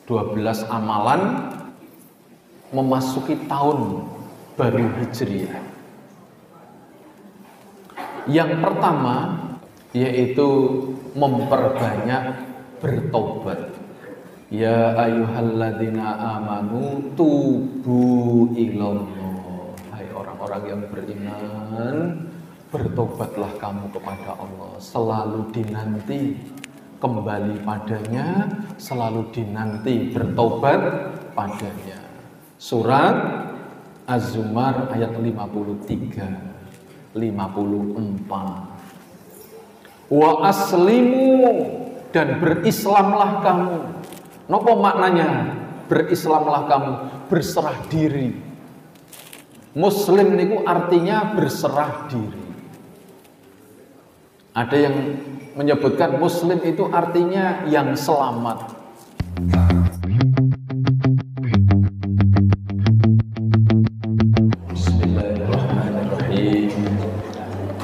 12 amalan memasuki tahun baru Hijriah. Yang pertama yaitu memperbanyak bertobat. Ya ayyuhalladzina amanu tubu ilallah. Hai orang-orang yang beriman, bertobatlah kamu kepada Allah. Selalu dinanti kembali padanya, selalu dinanti bertobat padanya. Surat Az-Zumar ayat 53, 54. Wa aslimu, dan berislamlah kamu. Nopo maknanya berislamlah kamu? Berserah diri. Muslim niku artinya berserah diri. Ada yang menyebutkan Muslim itu artinya yang selamat. Bismillahirrahmanirrahim.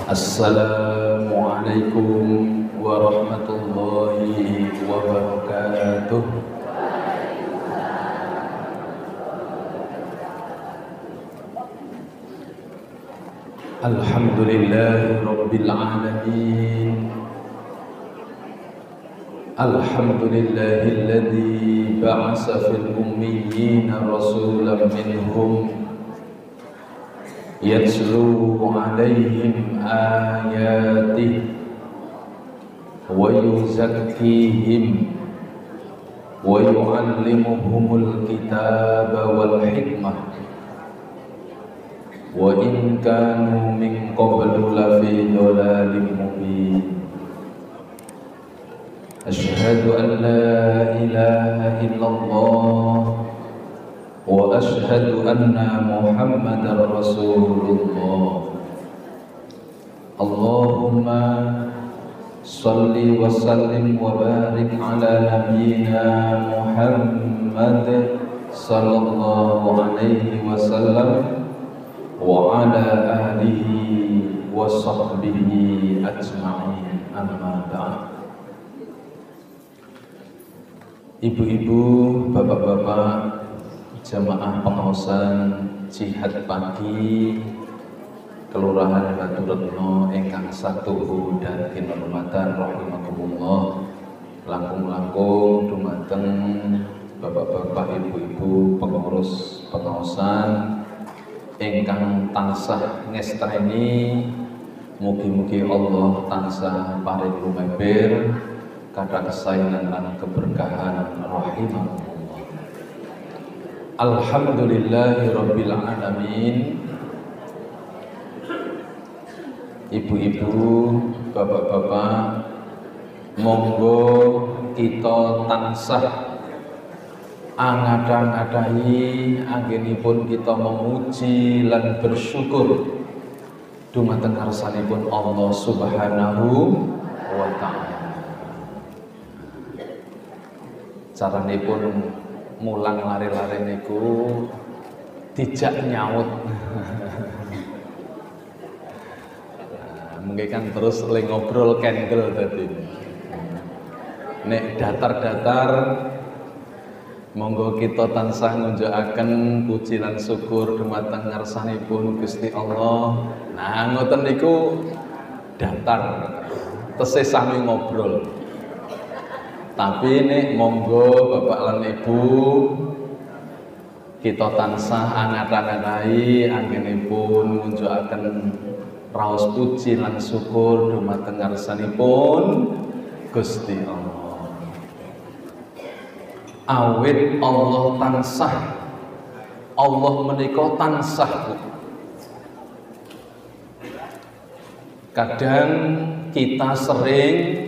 Assalamualaikum warahmatullahi wabarakatuh. Alhamdulillahi rabbil alamin. Alhamdulillahilladzi ba'atsa fil ummiyina rasulan minhum yatlu 'alaihim ayatihi wa yuzakkihim wa yu'allimuhumul kitaba wal hikmah wa in kanu min qablu lafi dhalalin mubin. Asyhadu an la ilaha illallah wa asyhadu anna Muhammadar Rasulullah. Allahumma shalli wa sallim wa barik ala nabiyyina Muhammad sallallahu alaihi wasallam wa ala alihi wa sahbihi ajma'in, amma ba'd. Ibu-ibu, bapak-bapak, jamaah pengaosan jihad pagi Kelurahan Baturetno ingkang satuhu dan kinurmatan rahimakumullah, langkung-langkung dumateng bapak-bapak, ibu-ibu, pengurus pengaosan ingkang tansah ngestreni, mugi-mugi Allah tansah paring lumeber kada kesayangan dan keberkahan rahimahullah. Alhamdulillahi rabbil alamin. Ibu-ibu, bapak-bapak, monggo kita tansah angadang-adahi anggenipun kita memuji lan bersyukur dumateng ngarsanipun Allah Subhanahu wa ta'ala. Caranipun mulang lari-lari niku dijak nyaut. Mungkin kan terus le ngobrol kendel tadi. Nek datar-datar monggo kita tansah ngunjukaken puji lan syukur dumateng ngarsanipun Gusti Allah. Nah, ngoten niku datar. Tesih sami ngobrol. Tapi nek monggo bapak lan ibu kita tansah angat-angatai anggenipun ngunjukaken raos puji lan syukur dumateng ngarsanipun Gusti Allah. Awit Allah tansah, Allah menika tansah. Kadang kita sering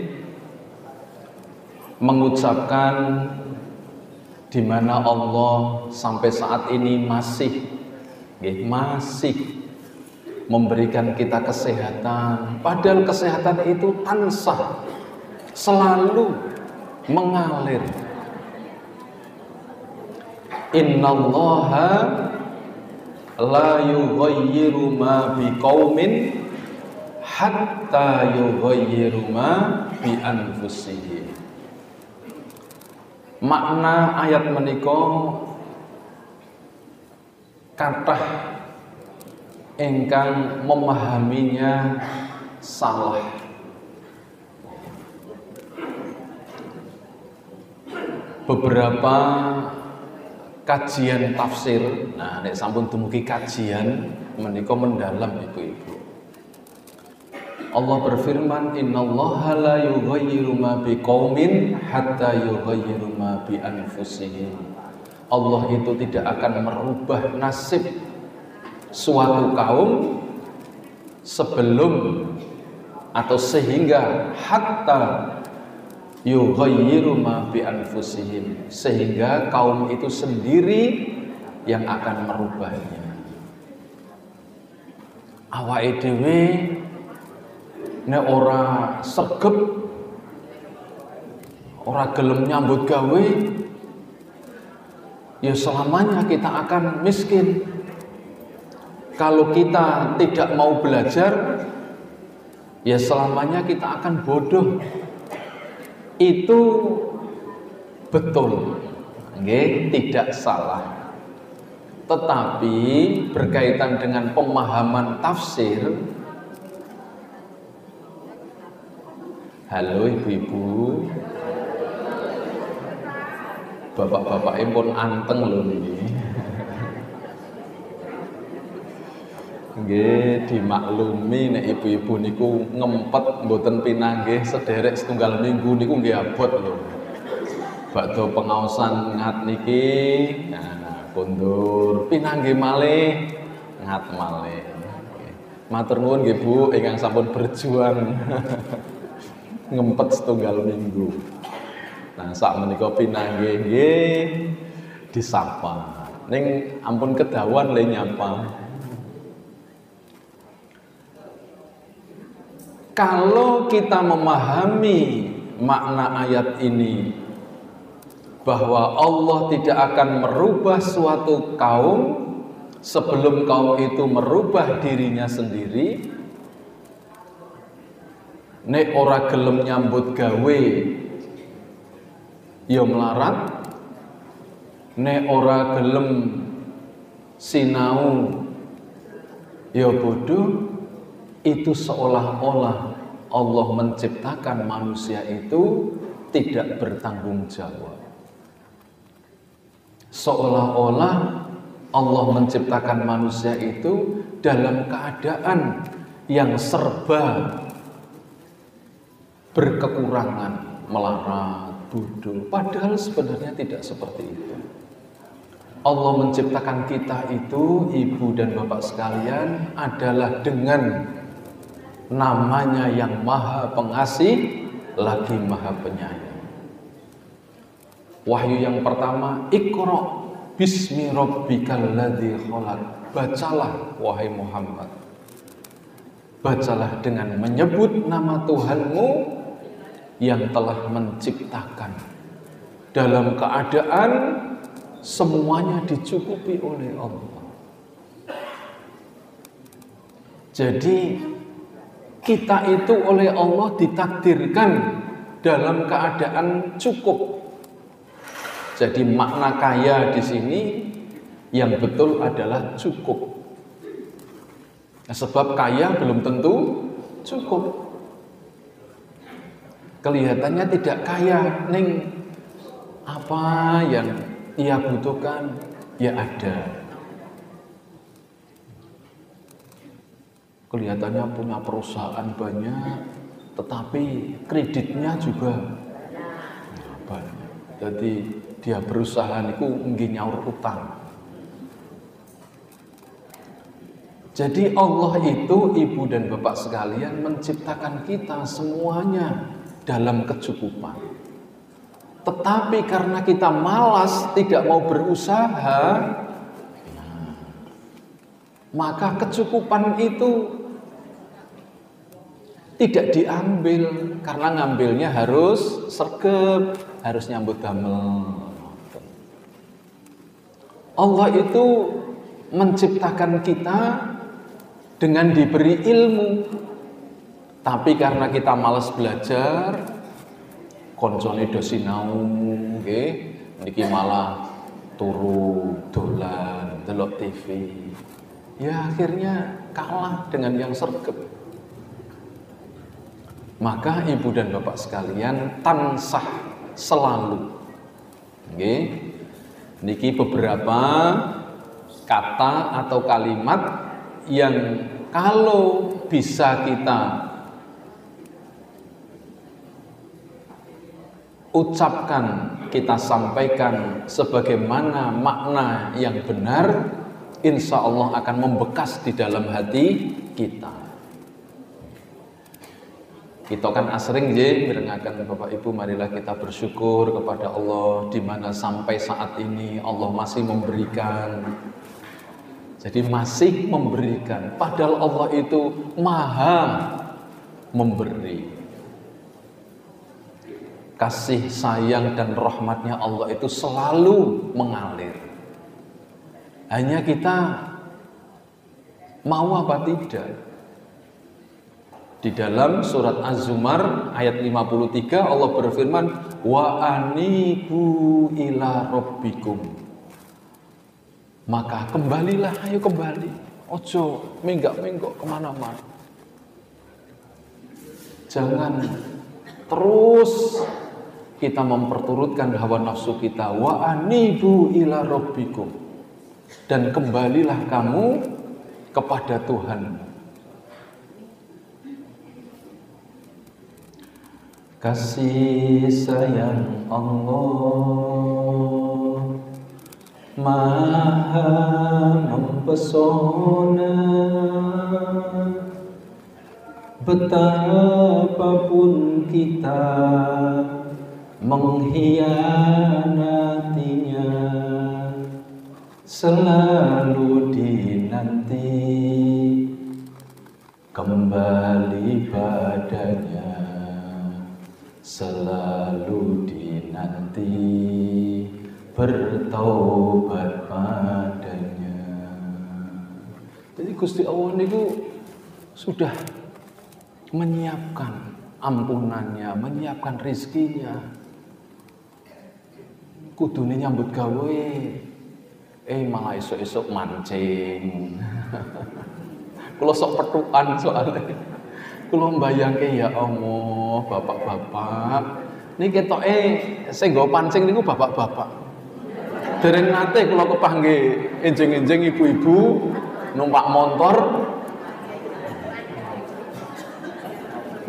mengucapkan di mana Allah sampai saat ini masih memberikan kita kesehatan, padahal kesehatan itu tansah selalu mengalir. Innallaha la yughayyiru ma biqaumin hatta yughayyiru ma bi anfusihim. Makna ayat menika kathah ingkang memahaminya salah. Beberapa kajian tafsir, nah nek sampun dumugi kajian menika mendalam ibu-ibu. Allah berfirman, innallaha la yughayyiru ma biqaumin hatta yughayyiru ma bi anfusihim. Allah itu tidak akan merubah nasib suatu kaum sebelum atau sehingga hatta yughayyiru ma bi anfusihim, sehingga kaum itu sendiri yang akan merubahnya. Awake dhewe nek ora sregep, ora gelem nyambut gawe, ya selamanya kita akan miskin. Kalau kita tidak mau belajar, ya selamanya kita akan bodoh. Itu betul, tidak salah. Tetapi berkaitan dengan pemahaman tafsir, halo ibu-ibu, bapak-bapak pun anteng loh ini. Nggih, dimaklumi nek ibu-ibu niku ngempet mboten pinanggih sederek setunggal minggu niku nggih abot lho. Badhe pengaosan ngat niki, nah kondur pinanggih malih ngat malih. Matur nuwun nggih Bu ingkang sampun berjuang ngempet setunggal minggu. Nah, sak menika pinanggih nggih disapa. Ning ampun kedawan le nyapa. Kalau kita memahami makna ayat ini bahwa Allah tidak akan merubah suatu kaum sebelum kaum itu merubah dirinya sendiri, nek ora gelem nyambut gawe ya melarat, nek ora gelem sinau ya bodoh. Itu seolah-olah Allah menciptakan manusia itu tidak bertanggung jawab. Seolah-olah Allah menciptakan manusia itu dalam keadaan yang serba berkekurangan, melarat, bodoh. Padahal sebenarnya tidak seperti itu. Allah menciptakan kita itu, ibu dan bapak sekalian, adalah dengan namanya yang maha pengasih lagi maha penyayang. Wahyu yang pertama, Iqra bismi rabbikal ladzi khalaq. Bacalah wahai Muhammad, bacalah dengan menyebut nama Tuhanmu yang telah menciptakan, dalam keadaan semuanya dicukupi oleh Allah. Jadi kita itu oleh Allah ditakdirkan dalam keadaan cukup. Jadi makna kaya di sini yang betul adalah cukup. Nah, sebab kaya belum tentu cukup. Kelihatannya tidak kaya, ning apa yang ia butuhkan ya ada. Kelihatannya punya perusahaan banyak, tetapi kreditnya juga banyak. Jadi dia berusaha niku nggih nyaur utang. Jadi Allah itu, ibu dan bapak sekalian, menciptakan kita semuanya dalam kecukupan. Tetapi karena kita malas, tidak mau berusaha, maka kecukupan itu tidak diambil, karena ngambilnya harus sregep, harus nyambut damel. Allah itu menciptakan kita dengan diberi ilmu, tapi karena kita malas belajar, koncone do sinau nggih, niki malah turu dolan delok TV. Ya akhirnya kalah dengan yang sregep. Maka ibu dan bapak sekalian tansah selalu nggih, niki beberapa kata atau kalimat yang kalau bisa kita ucapkan, kita sampaikan sebagaimana makna yang benar, insya Allah akan membekas di dalam hati kita. Kita kan asring nggih mirengaken Bapak Ibu, marilah kita bersyukur kepada Allah di mana sampai saat ini Allah masih memberikan. Jadi masih memberikan, padahal Allah itu maha memberi. Kasih sayang dan rahmatnya Allah itu selalu mengalir. Hanya kita mau apa tidak. Di dalam surat Az-Zumar ayat 53 Allah berfirman, wa anibu ila rabbikum. Maka kembalilah, ayo kembali. Ojo menggak-menggok kemana-mana. Jangan terus kita memperturutkan hawa nafsu kita. Wa anibu ila rabbikum. Dan kembalilah kamu kepada Tuhan. Kasih sayang Allah maha mempesona, betapapun kita mengkhianatinya, selalu dinanti kembali padanya, selalu dinanti bertaubat padanya. Jadi Gusti Allah niku sudah menyiapkan ampunannya, menyiapkan rizkinya. Kudune nyambut gawe, malah esok-esok mancing. Kulo sok petukan soalnya. Kulo mbayangke ya Allah, bapak-bapak. Niki ketoke sing nggo pancing niku bapak-bapak. Dereng nate kulo kepanggih enjing-enjing ibu-ibu numpak motor.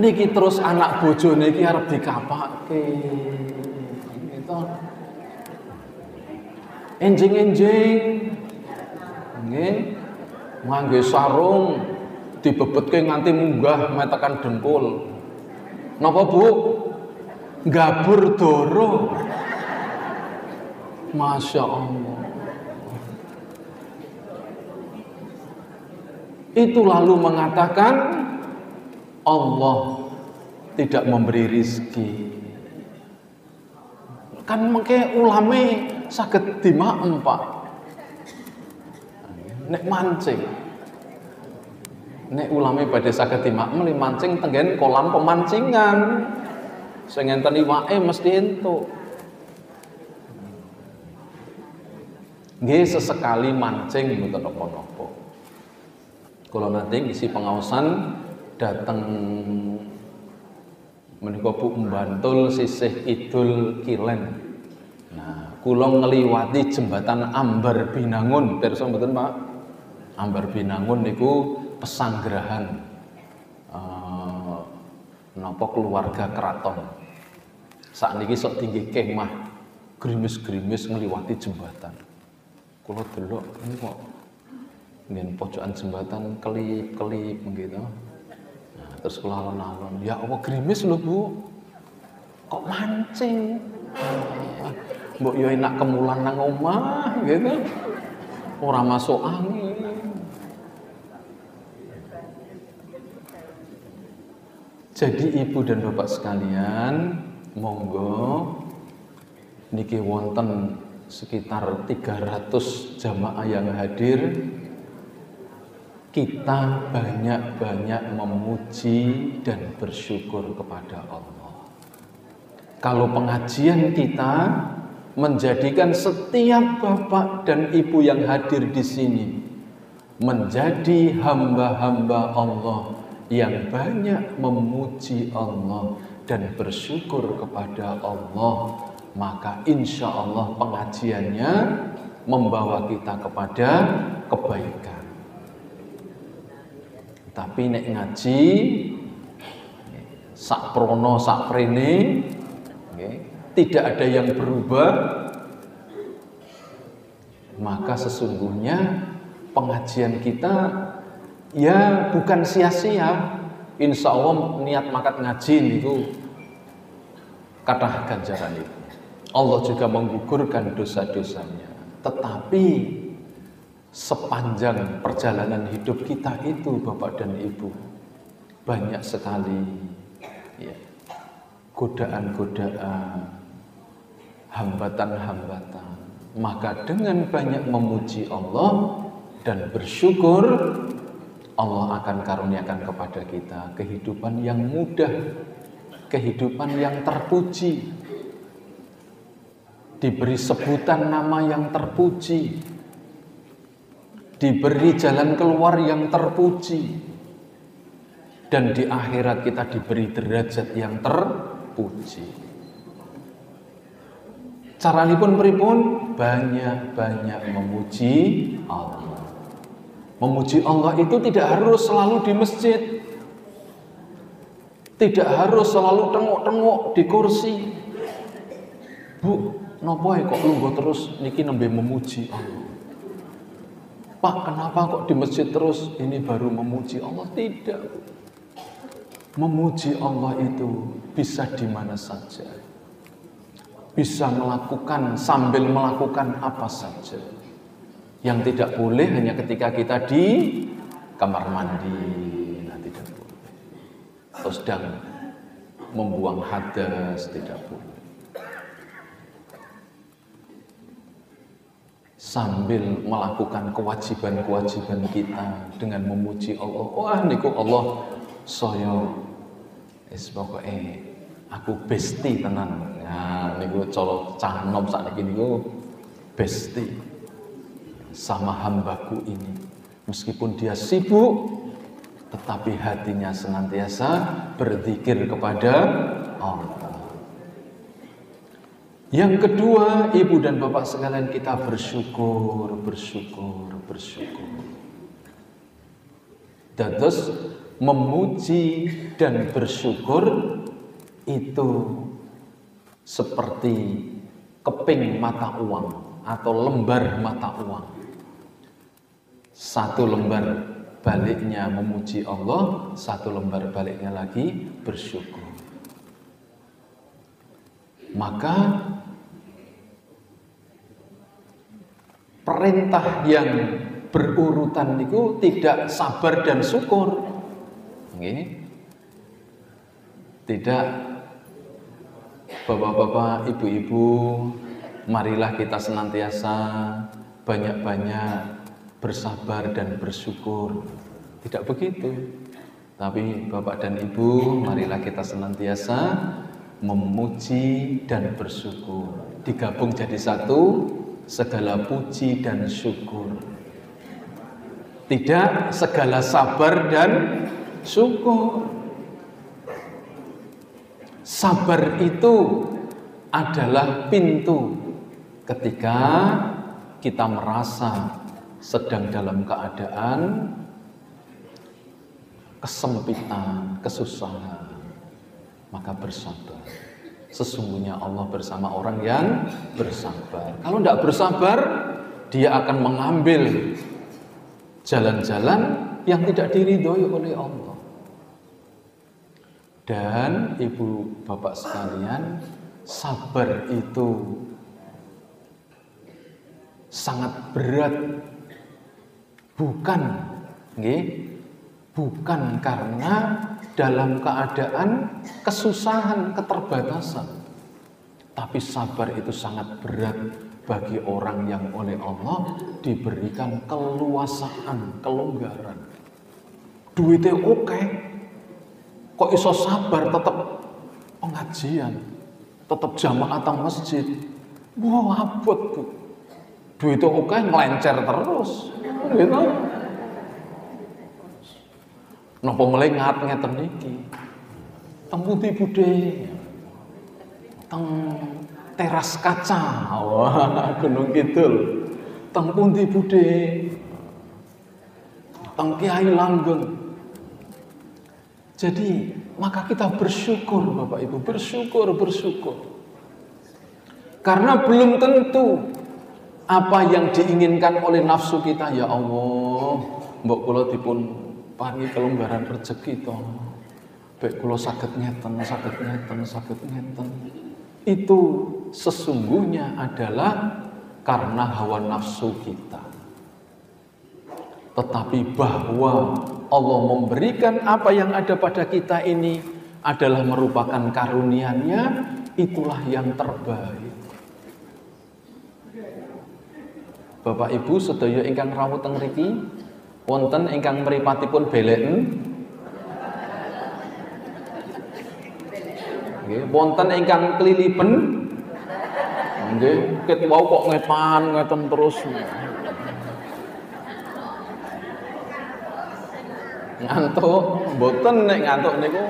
Niki terus anak bojone iki arep dikapake. Gitu. Enjing-enjing nggih ngangge sarung dibebetke nganti munggah metekan dengkul. Napa Bu? Gabur doro. Masya Allah. Itu lalu mengatakan Allah tidak memberi rizki. Kan mengke ulame saged dimaem Pak. Nek mancing. Nek ulame badhe saged dimaem mancing tenggen kolam pemancingan. Sing enten iwake mesti entuk. Nggih sesekali mancing mboten napa-napa. Kula nate ngisi pengaosan dateng menika Bu Bantul sisih kidul Kilen. Nah, kula ngliwati jembatan Ambar Binangun, pirsa mboten Pak? Ambar Binangun niku pesanggrahan napa keluarga keraton. Sakniki sok tinggi kemah grimis-grimis ngliwati jembatan. Kula delok ini kok ngen pojokan jembatan kelip-kelip gitu. Nah, terus kula alon-alon, ya Allah grimis lho Bu. Kok mancing? Mbok yo enak kemulan nang omah gitu. Ora masuk angin. Jadi ibu dan bapak sekalian, monggo niki wonten sekitar 300 jamaah yang hadir. Kita banyak-banyak memuji dan bersyukur kepada Allah. Kalau pengajian kita menjadikan setiap bapak dan ibu yang hadir di sini menjadi hamba-hamba Allah yang banyak memuji Allah dan bersyukur kepada Allah, maka insya Allah pengajiannya membawa kita kepada kebaikan. Tapi nek ngaji sak prono sak prene, tidak ada yang berubah, maka sesungguhnya pengajian kita ya bukan sia-sia. Insya Allah niat makat ngaji itu kathah ganjaran itu. Allah juga menggugurkan dosa-dosanya. Tetapi sepanjang perjalanan hidup kita itu Bapak dan Ibu, banyak sekali ya, godaan-godaan, hambatan-hambatan. Maka dengan banyak memuji Allah dan bersyukur, Allah akan karuniakan kepada kita kehidupan yang mudah, kehidupan yang terpuji, diberi sebutan nama yang terpuji, diberi jalan keluar yang terpuji, dan di akhirat kita diberi derajat yang terpuji. Caranipun pripun? Banyak-banyak memuji Allah. Memuji Allah itu tidak harus selalu di masjid, tidak harus selalu tengok-tengok di kursi. Bu, napa kok lungguh terus niki nembe memuji Allah? Pak, kenapa kok di masjid terus ini baru memuji Allah? Tidak. Memuji Allah itu bisa di mana saja. Bisa melakukan sambil melakukan apa saja. Yang tidak boleh hanya ketika kita di kamar mandi, nah tidak boleh. Atau sedang membuang hadas, tidak boleh. Sambil melakukan kewajiban-kewajiban kita dengan memuji Allah. Wah niku Allah saya pokoke aku besti tenan. Nah niku cara cah nom sakniki niku besti sama hambaku ini. Meskipun dia sibuk, tetapi hatinya senantiasa berzikir kepada Allah. Yang kedua, ibu dan bapak sekalian, kita bersyukur. Dan terus memuji dan bersyukur itu seperti keping mata uang atau lembar mata uang. Satu lembar baliknya memuji Allah, satu lembar baliknya lagi bersyukur. Maka perintah yang berurutan itu tidak sabar dan syukur. Tidak, bapak-bapak, ibu-ibu, marilah kita senantiasa banyak-banyak bersabar dan bersyukur. Tidak begitu. Tapi bapak dan ibu, marilah kita senantiasa memuji dan bersyukur. Digabung jadi satu, segala puji dan syukur. Tidak segala sabar dan syukur. Sabar itu adalah pintu ketika kita merasa sedang dalam keadaan kesempitan, kesusahan, maka bersabar. Sesungguhnya Allah bersama orang yang bersabar. Kalau tidak bersabar, dia akan mengambil jalan-jalan yang tidak diridhoi oleh Allah. Dan ibu bapak sekalian, sabar itu sangat berat. Bukan karena dalam keadaan kesusahan, keterbatasan. Tapi sabar itu sangat berat bagi orang yang oleh Allah diberikan keluasaan, kelonggaran. Duitnya oke, kok iso sabar tetap pengajian. tetap jamaah tang masjid. Wah, abot Bu. Duit itu oke ngelencer terus. Gitu. Napa mulai ngeten niki. Teng pundi budhe? Teng teras kaca. Wah, Gunung Kidul. Teng pundi budhe? Teng Kiai Langgeng. Jadi maka kita bersyukur Bapak Ibu, bersyukur. Karena belum tentu apa yang diinginkan oleh nafsu kita, ya Allah, mbok kula dipun paringi kelonggaran rezeki to. Bek kula saged ngeten. Itu sesungguhnya adalah karena hawa nafsu kita. Tetapi bahwa Allah memberikan apa yang ada pada kita ini adalah merupakan karunia-Nya, itulah yang terbaik. Bapak Ibu sedaya ingkang rawuh teng mriki, wonten ingkang mripatipun beleken? Nggih, wonten ingkang klilipen? Nggih, ket wau kok ngepan ngeten terus. Ngantuk, mboten nek ngantuk niku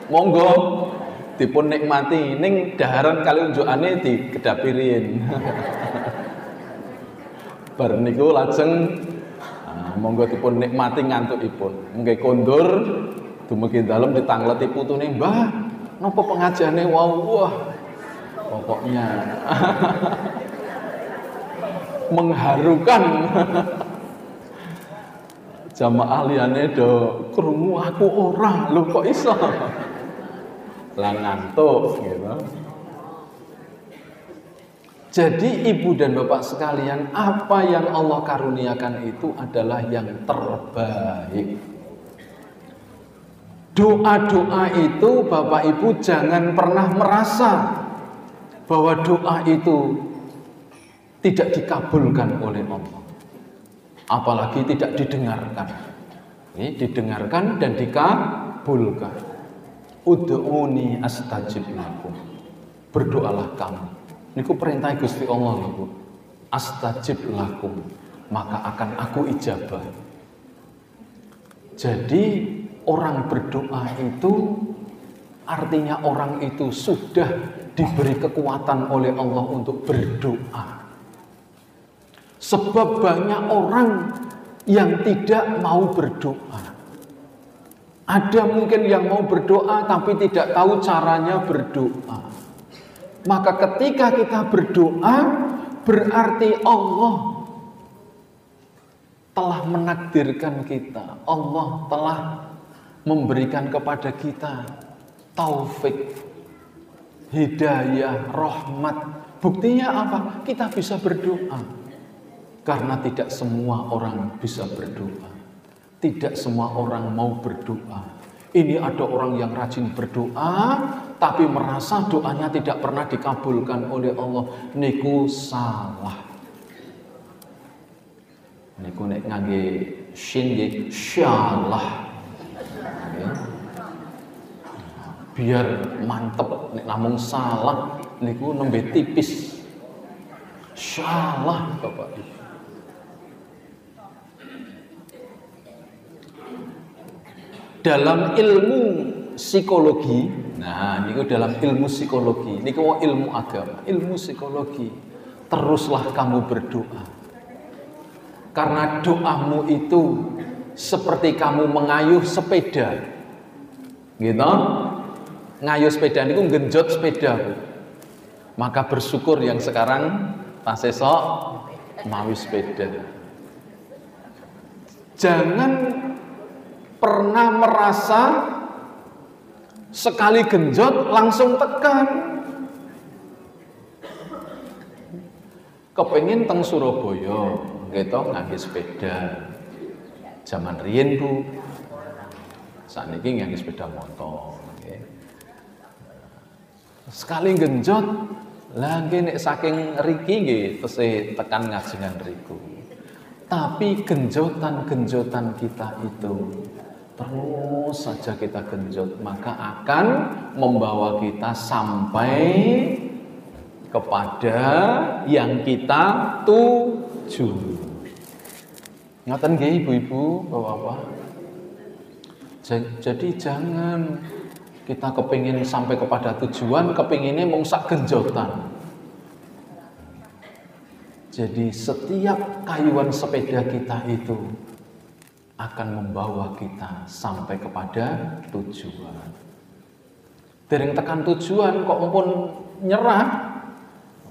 monggo dipun nikmati ning daharan kali unjukane dikedapirin. Bar niku lajeng monggo dipun nikmati ngantukipun. Nggih kondur dumugi dalem ditangleti putune, "Mbah, napa pengajiane wau?" Wah, pokoknya mengharukan. Jamaah liyane do krungu, aku ora, lho kok iso. Lah ngantuk gitu. Jadi ibu dan bapak sekalian, apa yang Allah karuniakan itu adalah yang terbaik. Doa-doa itu Bapak Ibu jangan pernah merasa bahwa doa itu tidak dikabulkan oleh Allah. Apalagi tidak didengarkan. Ini didengarkan dan dikabulkan. Ud'uni astajib lakum. Berdoalah kamu. Niku perintah Gusti Allah niku. Astajib lakum, maka akan aku ijabah. Jadi orang berdoa itu artinya orang itu sudah diberi kekuatan oleh Allah untuk berdoa. Sebab banyak orang yang tidak mau berdoa. Ada mungkin yang mau berdoa tapi tidak tahu caranya berdoa. Maka ketika kita berdoa, berarti Allah telah menakdirkan kita. Allah telah memberikan kepada kita taufik, hidayah, rahmat. Buktinya apa? Kita bisa berdoa. Karena tidak semua orang bisa berdoa. Tidak semua orang mau berdoa. Ini ada orang yang rajin berdoa, tapi merasa doanya tidak pernah dikabulkan oleh Allah. Niku salah. Niku nek ngangge shin nggih syalah. Biar mantep, nek namung salah niku nembe tipis. Salah Bapak Ibu. Dalam ilmu psikologi, nah niku dalam ilmu psikologi, niku ilmu agama, ilmu psikologi. Teruslah kamu berdoa. Karena doamu itu seperti kamu mengayuh sepeda. Gitu? Ngayuh sepeda niku nggenjot sepeda. Maka bersyukur yang sekarang tas esok mawi sepeda. Jangan pernah merasa sekali genjot langsung tekan. Kepengin teng Surabaya, gitu ngangge sepeda. Zaman riyen Bu, sakniki ngangge sepeda motor. Sekali genjot, lah nggih nek saking riki nggih tesih tekan ngajengan riku. Tapi genjotan-genjotan kita itu terus saja kita genjot, maka akan membawa kita sampai kepada yang kita tuju. Ngaten nggih ibu-ibu, bapak-bapak. Jadi jangan kita kepingin sampai kepada tujuan, kepinginnya mung sak genjotan. Jadi setiap kayuan sepeda kita itu akan membawa kita sampai kepada tujuan. Dereng tekan tujuan kok mumpun nyerah,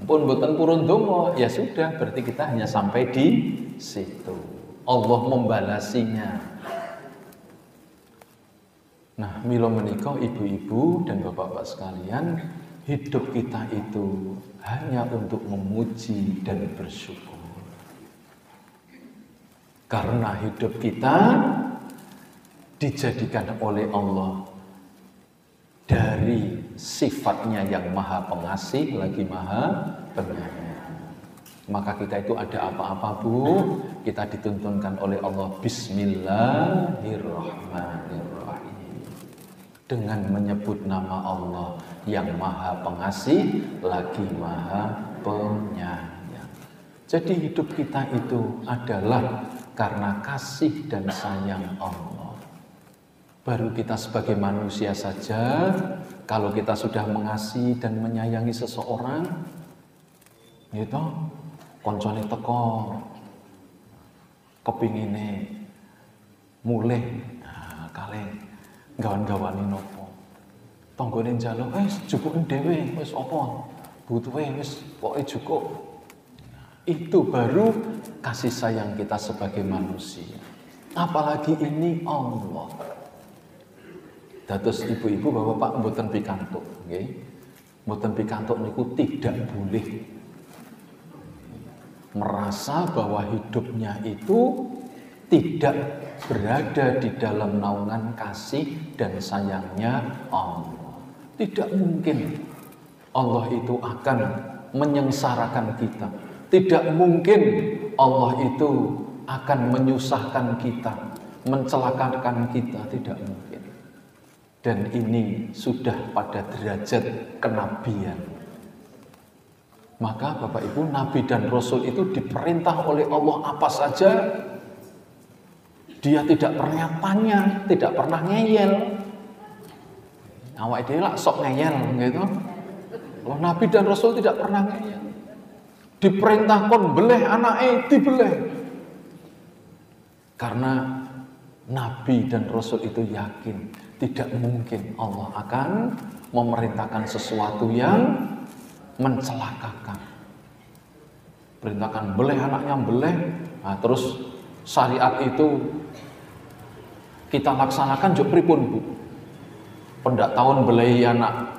mumpun boten purun donga, ya sudah berarti kita hanya sampai di situ. Allah membalasinya. Nah, mila menika ibu-ibu dan bapak-bapak sekalian, hidup kita itu hanya untuk memuji dan bersyukur. Karena hidup kita dijadikan oleh Allah dari sifatnya yang maha pengasih lagi maha penyayang. Maka kita itu ada apa-apa bu, kita dituntunkan oleh Allah Bismillahirrahmanirrahim. Dengan menyebut nama Allah yang maha pengasih lagi maha penyayang. Jadi hidup kita itu adalah karena kasih dan sayang Allah. Baru kita sebagai manusia saja, kalau kita sudah mengasihi dan menyayangi seseorang, gitu, koncone teko, kepingine mulih, nah, kalih gawan-gawani nopo. Tanggane njaluk, cukup dhewe, wis apa? Butuhe wis pokoke cukup. Itu baru kasih sayang kita sebagai manusia. Apalagi ini Allah. Dados ibu-ibu bapak-bapak mboten pikantuk, nggih. Mboten pikantuk niku tidak boleh merasa bahwa hidupnya itu tidak berada di dalam naungan kasih dan sayangnya Allah. Tidak mungkin Allah itu akan menyengsarakan kita. Tidak mungkin Allah itu akan menyusahkan kita, mencelakakan kita, tidak mungkin. Dan ini sudah pada derajat kenabian. Maka Bapak Ibu, Nabi dan Rasul itu diperintah oleh Allah apa saja. Dia tidak pernah tanya, tidak pernah ngeyel. Awake dhewe lak sok ngeyel gitu. Loh, Nabi dan Rasul tidak pernah ngeyel. Diperintah kon beleh anake dibeleh. Karena Nabi dan Rasul itu yakin tidak mungkin Allah akan memerintahkan sesuatu yang mencelakakan. Perintahkan beleh anaknya beleh, nah terus syariat itu kita laksanakan juk pripun Bu? Pendak tahun belehi anak.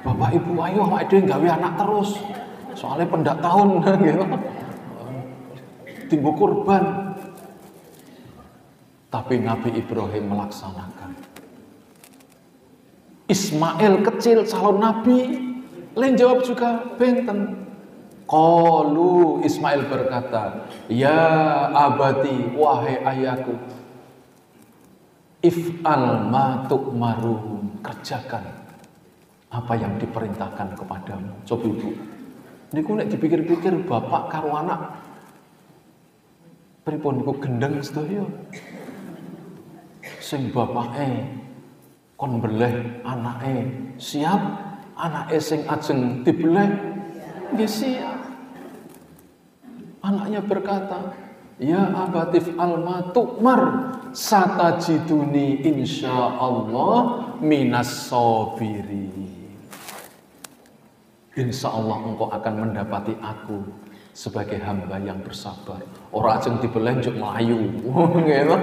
Bapak Ibu ayo awake dhewe gawe anak terus. Soalnya pendak tahun gitu. Timbul kurban. Tapi Nabi Ibrahim melaksanakan. Ismail kecil calon nabi, lain jawab juga benten. Qalu, Ismail berkata, ya abati, wahai ayahku, if'al ma tu'maruhum, kerjakan apa yang diperintahkan kepadamu. Coba Ibu, niku nek dipikir-pikir bapak karo anak pripun niku gendeng sedaya. Sing bapake kon beleh anake siap, anake sing ajeng dibeleh nggih siap. Anaknya berkata, ya abatif alma tu'mar satajiduni insyaallah minas sabiri. Insyaallah engkau akan mendapati aku sebagai hamba yang bersabar. Ora ajeng dibeleh njuk mlayu. Gitu.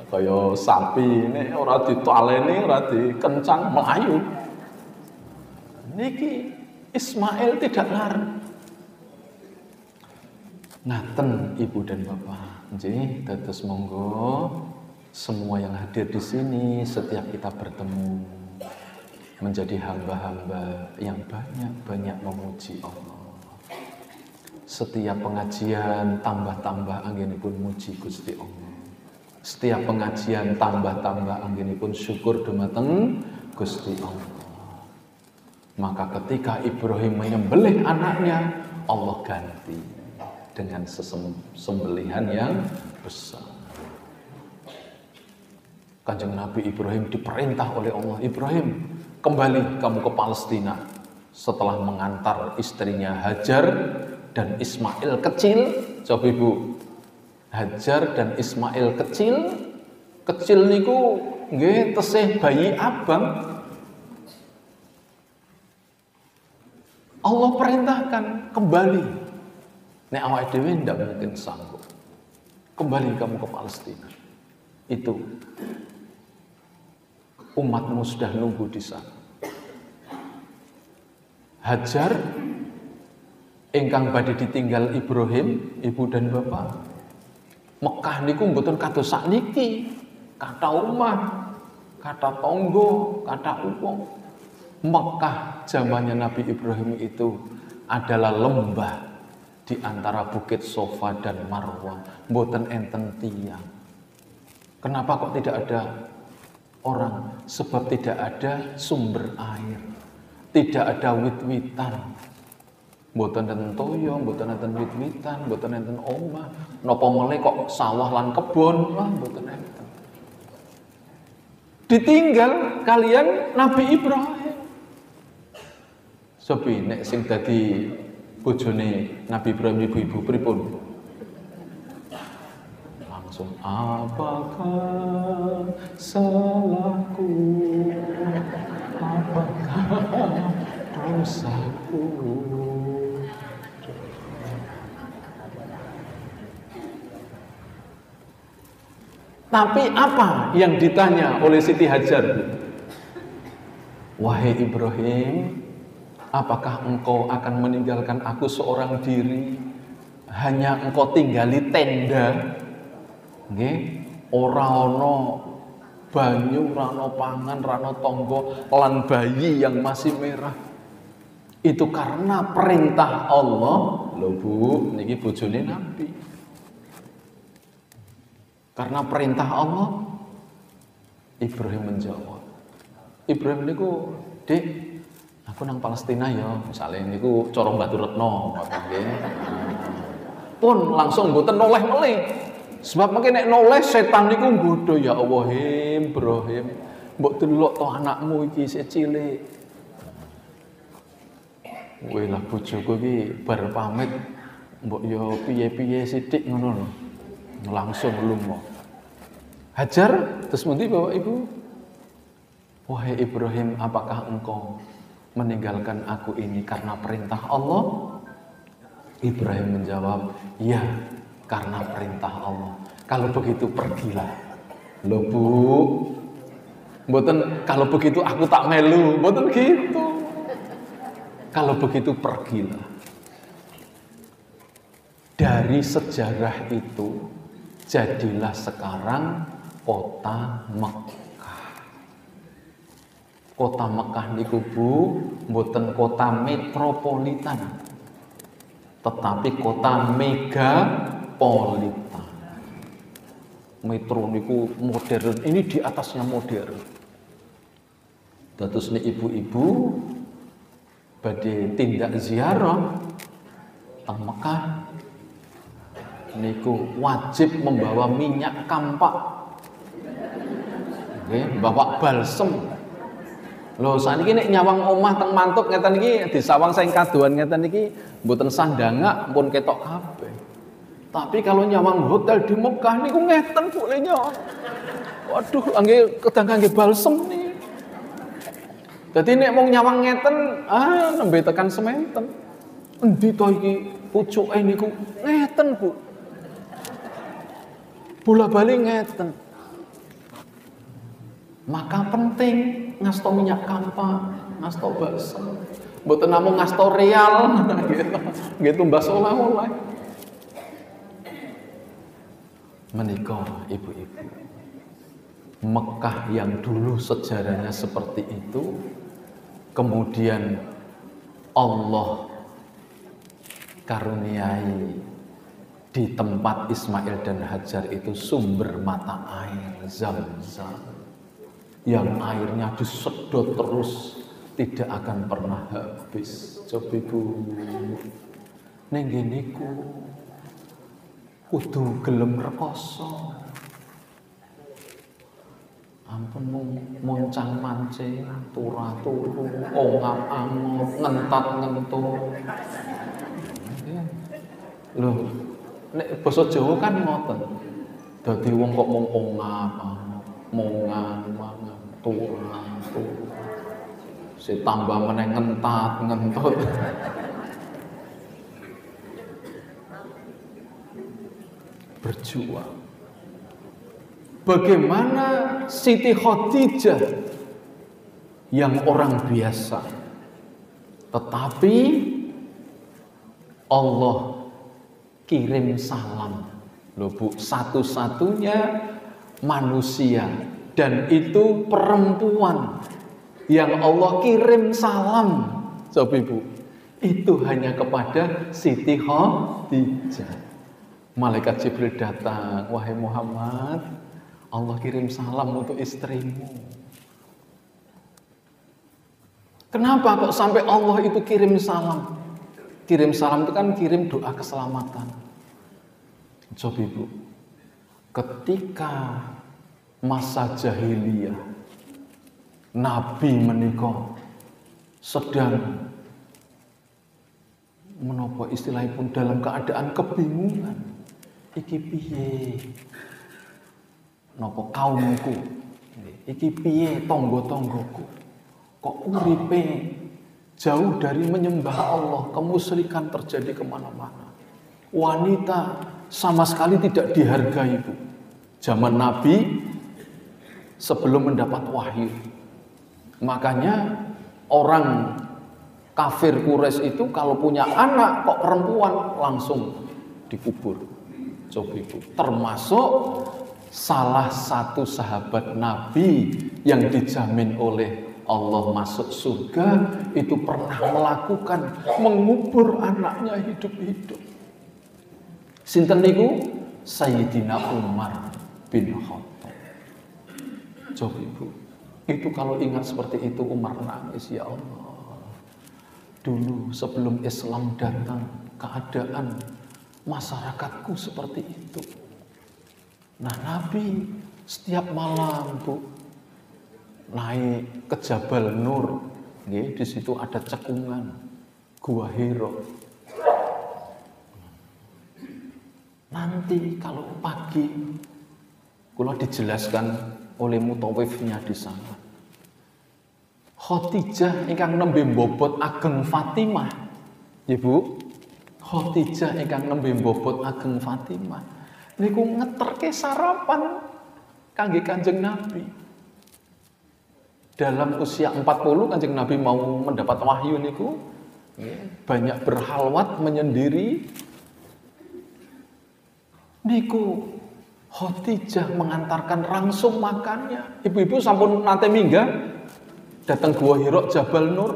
Kaya sapi ini ora ditaleni, ora dikencang melayu. Niki Ismail tidak larang. Ngaten Ibu dan Bapak, nggih, dados monggo semua yang hadir di sini setiap kita bertemu menjadi hamba-hamba yang banyak-banyak memuji Allah. Setiap pengajian tambah-tambah anggenipun muji Gusti Allah. Setiap pengajian tambah-tambah anggenipun syukur dumateng Gusti Allah. Maka ketika Ibrahim menyembelih anaknya, Allah ganti dengan sembelihan yang besar. Kanjeng Nabi Ibrahim diperintah oleh Allah, Ibrahim, kembali kamu ke Palestina. Setelah mengantar istrinya Hajar dan Ismail kecil, coba Ibu, Hajar dan Ismail kecil niku nggih tesih bayi abang. Allah perintahkan kembali. Nek awake dhewe ndak mungkin sanggup. Kembali kamu ke Palestina. Itu umatmu sudah nunggu di sana. Hajar ingkang badhe ditinggal Ibrahim, ibu dan bapak. Mekah niku mboten kados sakniki. Kata omah, kata tonggo, kata wong. Mekah zamannya Nabi Ibrahim itu adalah lembah di antara bukit Sofa dan Marwah, mboten enten tiyang. Kenapa kok tidak ada orang? Sebab tidak ada sumber air, tidak ada wit-witan. Mboten enten toya, mboten enten wit-witan, mboten enten omah. Napa meneh kok sawah lan kebon, lah mboten enten. Ditinggal kalian Nabi Ibrahim. Sopi nek sing dadi bojone Nabi Ibrahim ibu-ibu pripun? Langsung, apakah salahku? Apakah dosaku? Tapi apa yang ditanya oleh Siti Hajar? Wahai Ibrahim, apakah engkau akan meninggalkan aku seorang diri? Hanya engkau tinggali tenda? Nggih, ora ana banyu, ora ana pangan, ora ana tangga lan bayi yang masih merah. Itu karena perintah Allah. Lho Bu, niki bojone Nabi. Karena perintah Allah, Ibrahim menjawab. Ibrahim niku, Dik, aku nang Palestina ya, misalnya niku Corong Batu Retno, pun langsung mboten noleh melih. Sebab mungkin nek noleh setan niku nggodho, ya Allah, Ibrahim, mbok delok to anakmu iki isih cilik. Kowe lah bojoku iki bar pamit mbok yo piye-piye sithik ngono lho. Langsung lunga. Hajar terus mundi Bapak Ibu? Wahai Ibrahim, apakah engkau meninggalkan aku ini karena perintah Allah? Ibrahim menjawab, ya, karena perintah Allah. Kalau begitu pergilah. Loh Bu, mboten kalau begitu aku tak melu, mboten gitu. Kalau begitu pergilah. Dari sejarah itu jadilah sekarang kota Mekah. Kota Mekah niku Bu, mboten kota metropolitan, tetapi kota megapolitan. Metro niku modern, ini di atasnya modern. Dados nek ibu-ibu badhe tindak ziarah teng Mekah niku wajib membawa minyak kampak. Nggih, bawa balsem. Lho saniki nek nyawang omah teng Mantuk ngeten iki disawang saing kadoan ngeten iki mboten sandangak pun ketok kabeh. Tapi kalau nyawang hotel di Mekah niku ngeten Bu lenya. Waduh, nggih kedang kangge balsem nih. Dadi nek mung nyawang ngeten, nembe tekan sementen. Endi to iki pucuke niku ngeten Bu. Bola-bali ngeten. Maka penting ngasto minyak kampak, ngasto balsem. Mboten namung ngasto real gitu. Nggih tumbas oleh-oleh. Menika ibu-ibu. Mekah yang dulu sejarahnya seperti itu, kemudian Allah karuniai di tempat Ismail dan Hajar itu sumber mata air Zam-Zam yang airnya disedot terus tidak akan pernah habis. Coba Ibu, ning ngene iku kudu gelem rekoso. Ampun moncang mancing, turu, ongap-angop, ngentat-ngentut. Lho, nek basa Jawa kan ngoten. Dadi wong kok mung ongap-angop, mongan-mangan, turu. Si tambah meneh ngentat-ngentut. Berjuang. Bagaimana Siti Khadijah yang orang biasa, tetapi Allah kirim salam. Loh Bu, satu-satunya manusia dan itu perempuan yang Allah kirim salam. Coba Ibu, itu hanya kepada Siti Khadijah. Malaikat Jibril datang, wahai Muhammad, Allah kirim salam untuk istrimu. Kenapa kok sampai Allah itu kirim salam? Kirim salam itu kan kirim doa keselamatan. Coba Ibu, ketika masa jahiliyah, Nabi menika sedang menapa istilahipun dalam keadaan kebingungan. Iki piye? Napa kaumku? Iki piye tangga-tanggaku? Kok uripe jauh dari menyembah Allah, kemusyrikan terjadi kemana-mana. Wanita sama sekali tidak dihargai, Bu. Zaman Nabi sebelum mendapat wahyu. Makanya orang kafir Quraisy itu kalau punya anak kok perempuan langsung dikubur. Coba Ibu, termasuk salah satu sahabat Nabi yang dijamin oleh Allah masuk surga itu pernah melakukan mengubur anaknya hidup-hidup. Sinten niku? Sayyidina Umar bin Khattab. Coba Ibu, itu kalau ingat seperti itu Umar nangis, ya Allah. Dulu sebelum Islam datang, keadaan masyarakatku seperti itu. Nah, Nabi setiap malam, Bu, naik ke Jabal Nur. Di situ ada cekungan Gua Hira. Nanti kalau pagi, kula dijelaskan oleh mutawifnya di sana. Khadijah ingkang nembe bobot ageng Fatimah. Ya Bu, Khadijah ingkang nembe bobot ageng Fatimah niku ngeterke sarapan kangge Kanjeng Nabi. Dalam usia 40 Kanjeng Nabi mau mendapat wahyu niku banyak berhalwat menyendiri. Niku Khadijah mengantarkan langsung makannya. Ibu-ibu sampun nate minggah datang Gua Hira Jabal Nur.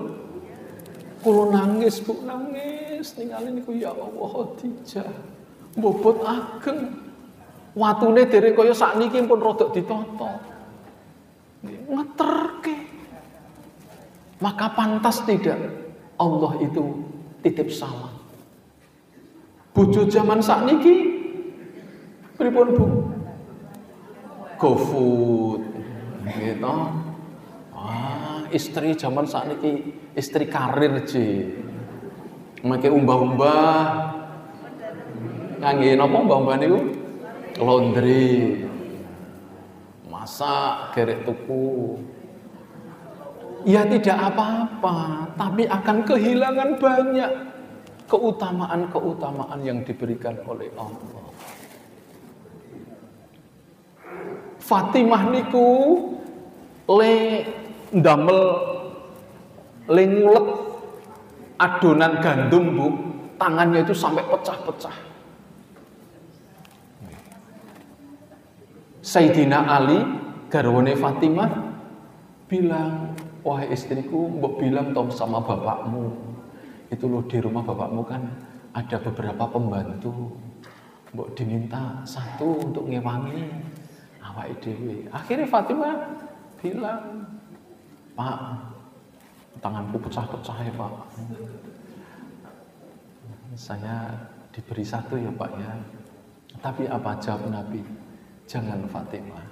Kulo nangis, Bu, nangis ningali niku, ya Allah, Khadijah bobot ageng. Watune dereng kaya sakniki pun rodok ditata. Ngeterke. Maka pantas tidak Allah itu titip salam. Bojo zaman sakniki pripun, Bu? GoFood gitu. Istri zaman sakniki istri karir je. Make umbah-umbah. Ngangge napa umbah-umbah niku? Laundry. Masak, gerek tuku. Ya tidak apa-apa, tapi akan kehilangan banyak keutamaan-keutamaan yang diberikan oleh Allah. Fatimah niku le ndamel le ngulek adonan gandum, Bu, tangannya itu sampai pecah-pecah. Sayyidina Ali garwane Fatimah bilang, wahai istriku, mbok bilang tom sama bapakmu, itu loh di rumah bapakmu kan ada beberapa pembantu, mbok diminta satu untuk ngewangi awake dhewe. Akhirnya Fatimah bilang, Pak, tanganku pecah-pecah ya Pak. Saya diberi satu ya Pak ya. Tapi apa jawab Nabi? Jangan Fatimah,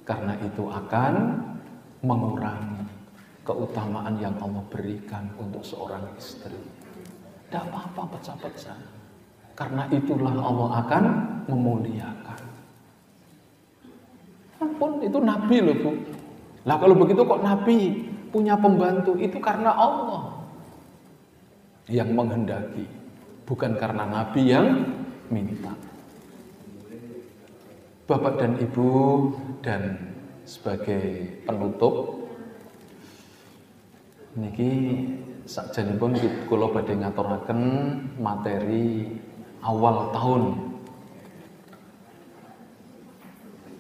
karena itu akan mengurangi keutamaan yang Allah berikan untuk seorang istri. Tidak apa-apa pecah-pecah, karena itulah Allah akan memuliakan. Ampun, itu Nabi loh Bu. Lah kalau begitu kok Nabi punya pembantu? Itu karena Allah yang menghendaki, bukan karena Nabi yang minta. Bapak dan Ibu, dan sebagai penutup niki sakjanipun kula badhe ngaturaken materi awal tahun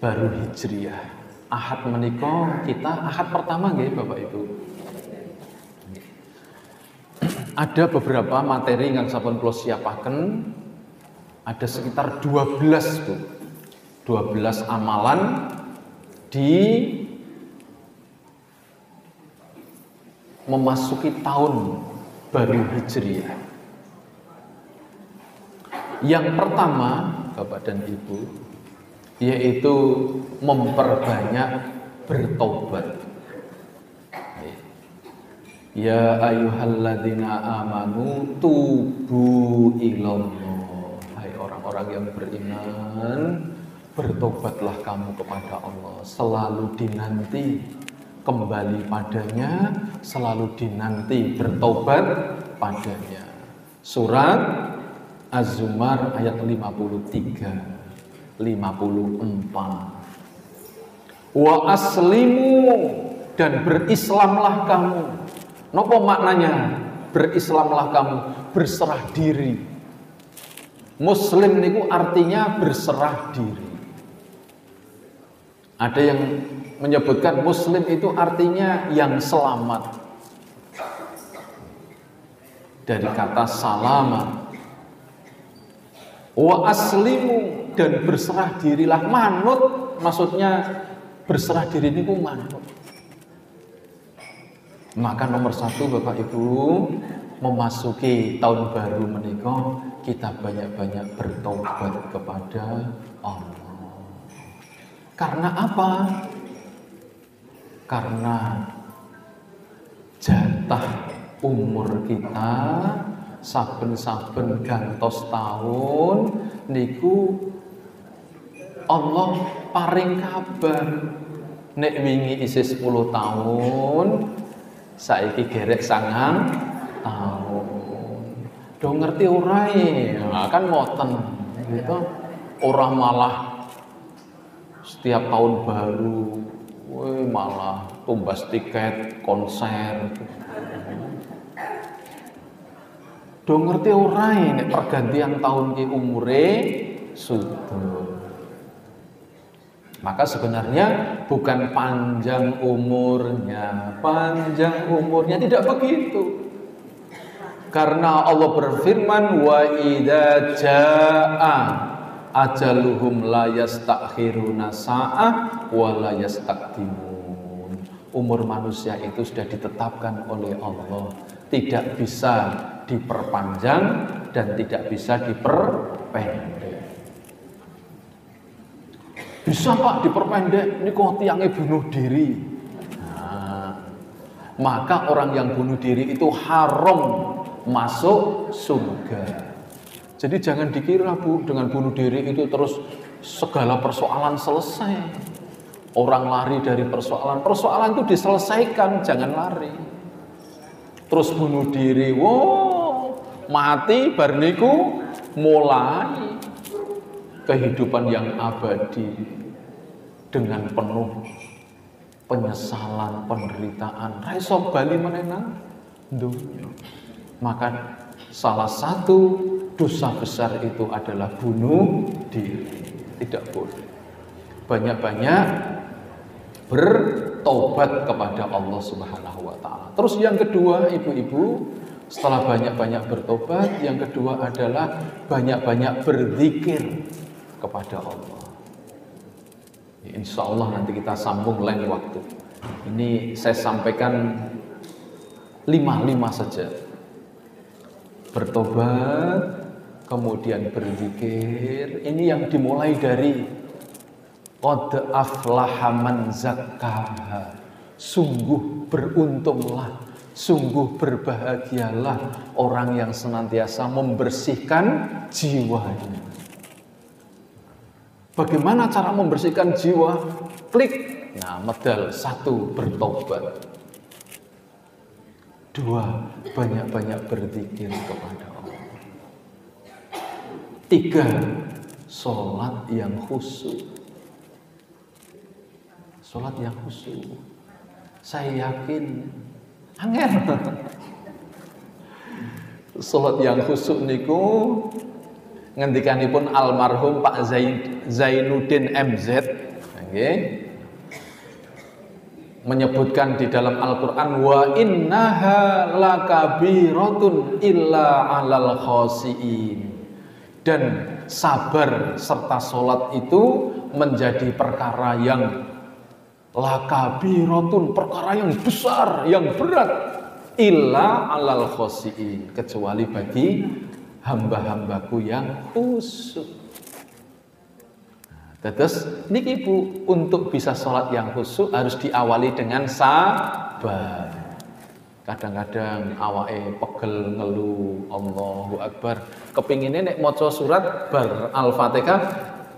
baru Hijriah. Ahad menika kita ahad pertama nggih Bapak Ibu. Ada beberapa materi yang sampun kula siapaken, ada sekitar 12 Bu. 12 amalan di memasuki tahun baru Hijriah. Yang pertama, Bapak dan Ibu, yaitu memperbanyak bertobat. Ya ayyuhalladzina amanu tubu ilallah. Hai orang-orang yang beriman, bertobatlah kamu kepada Allah. Selalu dinanti kembali padanya, selalu dinanti bertobat padanya. Surat Az-Zumar ayat 53, 54. Wa aslimu, dan berislamlah kamu. Napa maknanya? Berislamlah kamu, berserah diri. Muslim niku artinya berserah diri. Ada yang menyebutkan Muslim itu artinya yang selamat, dari kata salamat. Wa aslimu, dan berserah dirilah. Manut, maksudnya berserah diri niku manut. Maka nomor satu Bapak Ibu, memasuki tahun baru menika kita banyak-banyak bertobat kepada Allah. Karena apa? Karena jatah umur kita saben-saben gantos tahun niku Allah paring kabar. Nek wingi isih 10 tahun, saiki gerek 9 tahun. Do ngerti ora e? Nah, kan ngoten gitu. Ora malah setiap tahun baru malah tumbas tiket konser. Do ngerti ora e nek pergantian tahun ki umure sudah. Maka sebenarnya bukan panjang umurnya, tidak begitu. Karena Allah berfirman, wa idza jaa ajaluhum la yastakhiruna sa'ah wa la yastaqdimun. Umur manusia itu sudah ditetapkan oleh Allah, tidak bisa diperpanjang dan tidak bisa diperpendek. Bisa Pak diperpendek, ini kok tiangnya bunuh diri. Nah, maka orang yang bunuh diri itu haram masuk surga. Jadi jangan dikira Bu, dengan bunuh diri itu terus segala persoalan selesai. Orang lari dari persoalan itu diselesaikan, jangan lari. Terus bunuh diri, mati bar niku mulai kehidupan yang abadi dengan penuh penyesalan, penderitaan. Raiso bali menenang dunia. Maka salah satu dosa besar itu adalah bunuh diri. Tidak boleh. Banyak-banyak bertobat kepada Allah Subhanahu wa taala. Terus yang kedua, ibu-ibu, setelah banyak-banyak bertobat, yang kedua adalah banyak-banyak berzikir kepada Allah. Insya Allah nanti kita sambung lain waktu. Ini saya sampaikan 5 saja. Bertobat, kemudian berzikir. Ini yang dimulai dari qad aflaha man zakkaha. Sungguh beruntunglah, sungguh berbahagialah orang yang senantiasa membersihkan jiwanya. Bagaimana cara membersihkan jiwa? Klik. Nah, medal 1, bertobat. 2, banyak-banyak berzikir kepada Allah. 3, sholat yang khusyuk. Sholat yang khusyuk. Saya yakin angel. Sholat yang khusyuk niku ngendikanipun almarhum Pak Zainuddin MZ, okay, menyebutkan di dalam Al-Quran, wa innaha lakabiratun illa alal khosiin. Dan sabar serta sholat itu menjadi perkara yang lakabiratun, perkara yang besar, yang berat, illa alal khosiin, kecuali bagi hamba-hambaku yang khusyuk. Terus niki Bu, untuk bisa sholat yang khusyuk harus diawali dengan sabar. Kadang-kadang awake pegel ngeluh, Allahu Akbar. Kepinginnya nek maca surat bar Al-Fatihah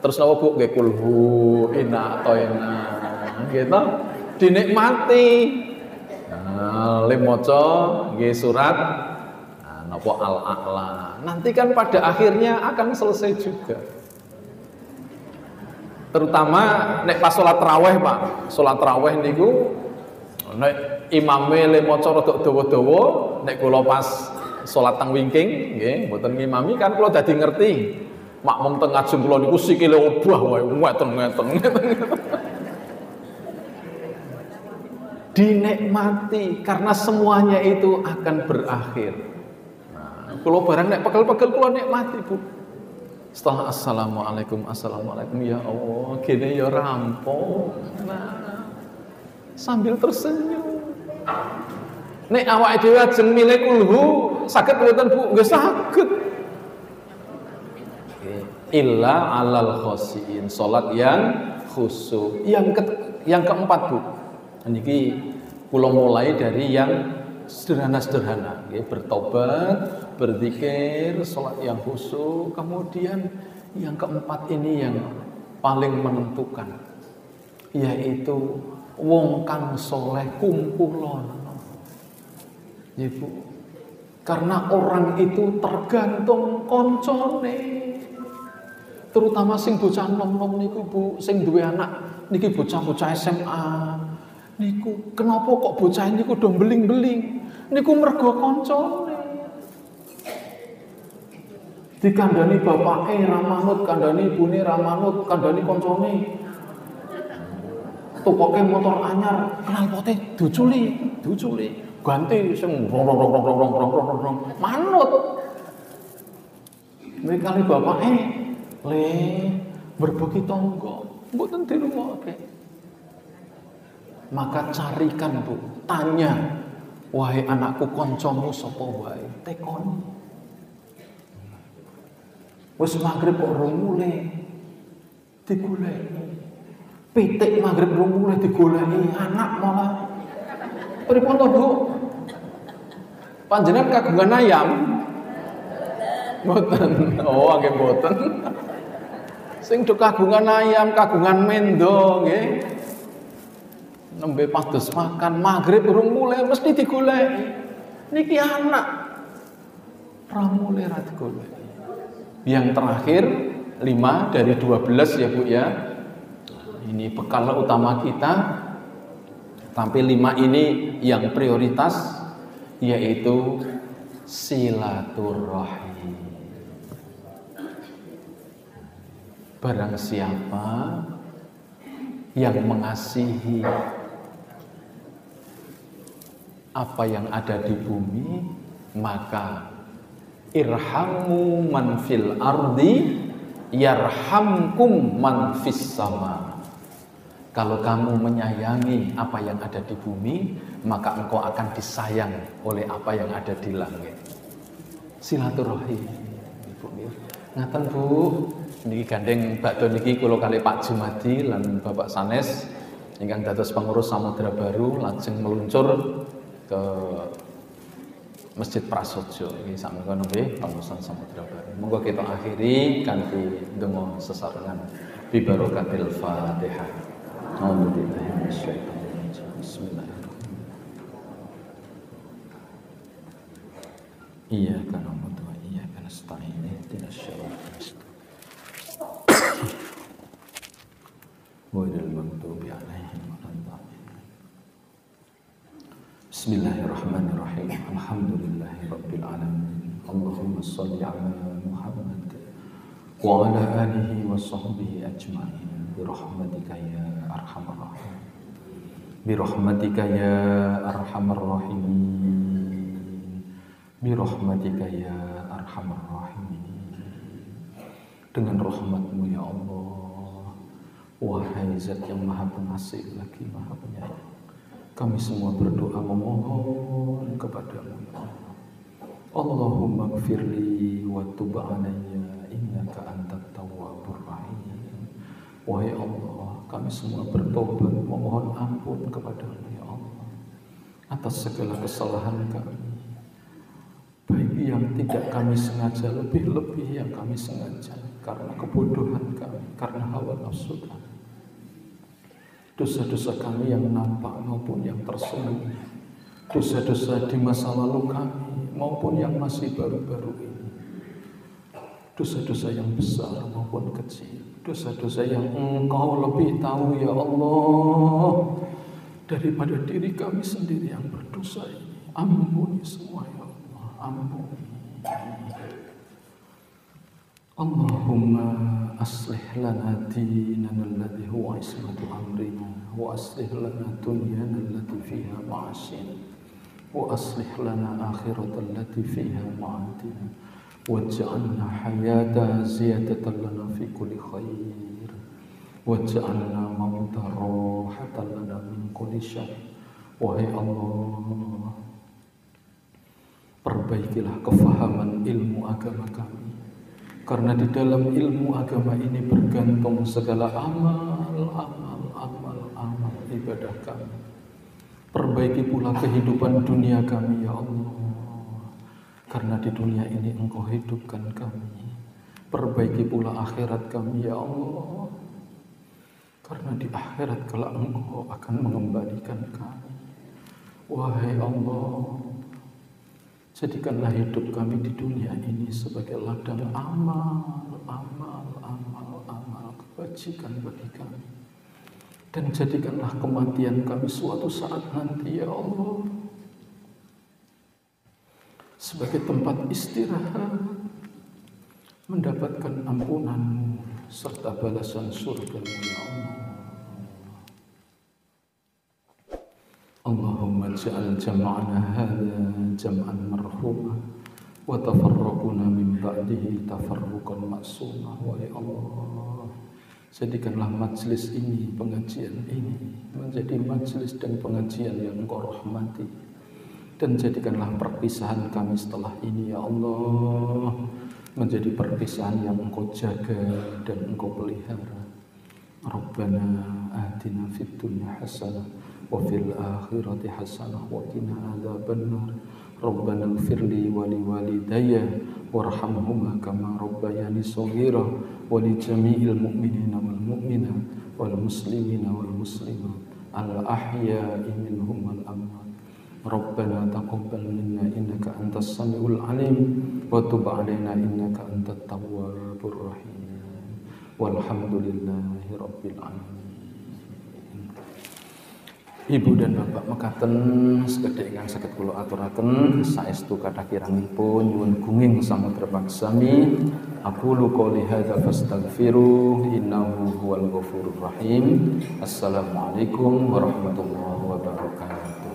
terus napa Bu nggih kulhu inna toina gitu dinikmati. Nah, le maca nggih surat napa Al-A'la. Nanti kan pada akhirnya akan selesai juga. Terutama nek pas sholat tarawih Pak, sholat tarawih niku nek imame le maca rada dawa-dawa, nek kula pas sholat teng wingking nggih mboten ngimami kan kula dadi ngerti. Makmum teng ngajeng kula niku sikile obah wae ngeten-ngeten. Dinikmati karena semuanya itu akan berakhir. Nah, kula barang nek pegel-pegel kula nikmati Bu. Setelah assalamualaikum ya Allah, gini ya rampung. Nah, sambil tersenyum. Nek awake dhewe ajeng milih kulhu, saged mboten Bu? Nggih saged. Illa alal khosiin, salat yang khusyuk. Yang keempat Bu. Niki kula mulai dari yang sederhana-sederhana, bertobat, berzikir, sholat yang khusyuk. Kemudian yang keempat ini yang paling menentukan, yaitu wong kang soleh kumpulan. Ya Bu, karena orang itu tergantung koncone. Terutama sing bocah nom-nom niku Bu, sing duwe anak niki bocah-bocah SMA. Niku kenapa kok bocah niku do beling-beling? Niku mergo koncone. Dikandani bapake ra manut, kandani ibune ra manut, kandani koncone. Tukoke motor anyar, knalpote diculi. Ganti sing rong manut. Nek kali bapake le berbagi tangga, mboten dirungokke. Maka carikan Bu, tanya, wahai anakku koncomu sapa wae, tekoni. Wis magrib kok rong mulai digoleki. Pitik magrib rong mulai digoleki, anak malah. Pripun to Bu? Panjenengan kagungan ayam? Mboten. Oh, nggih mboten. Sing do kagungan ayam, kagungan mendo nggih. Nembe pados makan magrib urung mulai mesti digoleki. Niki anak pramule ra digoleki. Yang terakhir 5 dari 12 ya Bu ya. Ini bekal utama kita. Tapi 5 ini yang prioritas, yaitu silaturahim. Barang siapa yang mengasihi apa yang ada di bumi, maka irhamu man fil ardi yarhamkum man fis sama. Kalau kamu menyayangi apa yang ada di bumi, maka engkau akan disayang oleh apa yang ada di langit. Silaturahim, Ibu. Ngaten Bu, niki gandeng bakdo niki kula kali Pak Jumadi lan Bapak Sanes ingkang dados pengurus Samudra Baru lajeng meluncur ke Masjid Prasojo iki samangka nggih pengurusan Samudra Baru. Monggo kita akhiri kanthi donga sesarengan bi barakatil Fatihah. A'udzubillahi minasyaitonir rajim. Bismillahirrahmanirrahim. Iyyaka na'budu wa iyyaka nasta'in. Ihdinas siratal mustaqim. Ghairil maghdubi 'alaihim waladdallin. Bismillahirrahmanirrahim. Alhamdulillahi rabbil alamin. Allahumma shalli 'ala Muhammad wa 'ala alihi wa sahbihi ajma'in. Birahmatika ya arhamar rahim. Birahmatika ya arhamar rahimin. Birahmatika ya arhamar rahimin. Dengan rahmat-Mu ya Allah, wahai Zat yang Maha Pengasih lagi Maha Penyayang, kami semua berdoa memohon kepadamu ya Allah. Allahumma gfirli wa tub alayya innaka antat tawwabur rahim. Wahai Allah, kami semua bertobat memohon ampun kepadamu ya Allah atas segala kesalahan kami, baik yang tidak kami sengaja, lebih-lebih yang kami sengaja karena kebodohan kami, karena hawa nafsu kami. Dosa-dosa kami yang nampak maupun yang tersembunyi, dosa-dosa di masa lalu kami maupun yang masih baru-baru ini, dosa-dosa yang besar maupun kecil, dosa-dosa yang Engkau lebih tahu ya Allah daripada diri kami sendiri yang berdosa ini. Ampuni semua ya Allah, ampuni. Allahumma aslih lana dinana alladhi huwa ismatu amrina wa aslih lana dunyana allati fiha ma'asyina wa aslih lana akhirata allati fiha ma'adina waj'alna hayata ziyadatan lana fi kulli khair waj'alna mauta rahatan lana min kulli syarr. Wahai Allah, perbaikilah kefahaman ilmu agama kami, karena di dalam ilmu agama ini bergantung segala amal ibadah kami. Perbaiki pula kehidupan dunia kami ya Allah, karena di dunia ini Engkau hidupkan kami. Perbaiki pula akhirat kami ya Allah, karena di akhirat kelak Engkau akan mengembalikan kami. Wahai Allah, jadikanlah hidup kami di dunia ini sebagai ladang amal kebajikan bagi kami. Dan jadikanlah kematian kami suatu saat nanti ya Allah sebagai tempat istirahat, mendapatkan ampunan-Mu serta balasan surga-Mu ya Allah. Allahumma ja'al jama'ana hadha jam'an marhumah wa tafarraquna min ba'dihi tafarruqan ma'sumah. Wahai Allah, jadikanlah majlis ini, pengajian ini menjadi majlis dan pengajian yang Engkau rahmati, dan jadikanlah perpisahan kami setelah ini ya Allah menjadi perpisahan yang Engkau jaga dan Engkau pelihara. Rabbana atina fid dunya hasanah wa fil akhirati hasanah wa qina adzabannar. Rabbana ighfirli wa liwalidayya warhamhuma kama rabbayani shaghira wa li jami'il mu'minina wal mu'minat wal muslimina wal muslimat al ahya'i minhum wal amwat. Rabbana taqabbal minna innaka antas samiul alim wa tub 'alaina innaka antat tawwabur rahim. Walhamdulillahi rabbil alamin. Ibu dan Bapak mekaten sekedhik ingkang saged kula aturaken saestu kathah kirangipun nyuwun gunging samudra paksami. Aqulu qouli hadza fastaghfiru innahu huwal ghafurur rahim. Assalamualaikum warahmatullahi wabarakatuh.